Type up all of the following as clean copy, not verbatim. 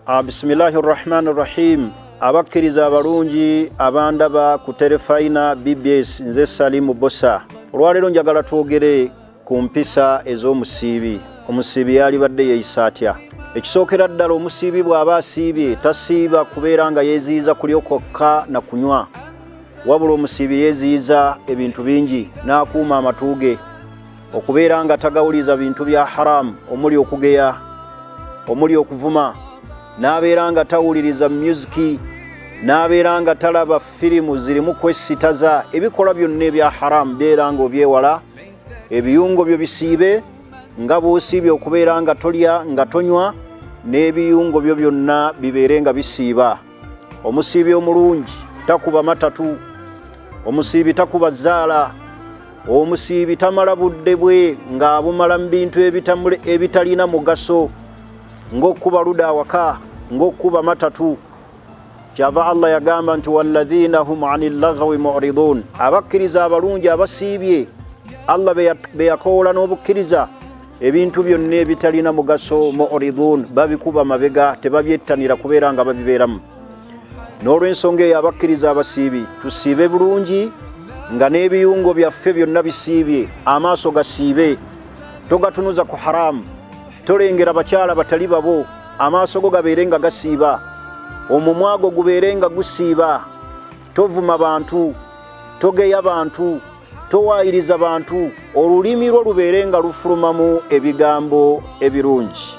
Bismillahirrahmanirrahim. Abakkiriza abalungi abandaba ku Terefayina BBS nze Salimu Bosa. Olwaleero njagala twogere ku mpisa ez'omusiibi. Omusiibi yalibadde yeeyisa atya? Ekisookera ddala omusiibi bw'aba asiibye tasiiba kubeera nga yeeziyiza kulya kwokka na kunywa. Wabula omusiibi yeeziyiza ebintu bingi n'akuuma amatu ge okubeera nga tagawuliza bintu bya haramu omuli okugeya, omuli okuvuma, n'abeera nga tawuliriza musiki, n'abeera nga talaba firimu zirimu kwesitaza, ebikola byonna ebya haramu beera nga obyewala, ebiyungo byo bisiibe nga bw'osiibye okubeera nga tolya nga tonywa, n'ebiyungo byo byonna bibeere nga bisiiba. Omusiibi omulungi takuba matatu, omusiibi takuba zzaala, omusiibi tamala budde bwe ng'abumala mu bintu ebitalina mugaso ng'okkuba luda awaka, ng'okkuba matatu. Kyava Allah yagamba nti walladhina hum anil lagwi mu'ridun. Abakkiriza abalungi abasiibye Allah be yakoola n'obukkiriza ebintu byonna ebitalina mugaso mu'ridun, babikuba mabega, tebabyettanira kubeera nga babibeeramu. N'olw'ensonga eyo abakkiriza abasiibi tusiibe bulungi nga n'ebiyungo byaffe byonna bisiibye, amaaso gasiibe, togatunuza ku haramu, tolengera bakyala batali babo, amaaso go gabeere nga gasiiba, omumwa gwo gubeere nga gusiiba, tovuma bantu, togeya bantu, towaayiriza bantu, olulimi lwo lubeere nga lufulumamu ebigambo ebirungi.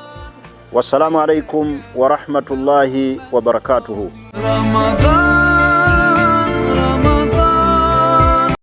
Wassalamu alaikum wa rahmatullahi wa barakatuhu.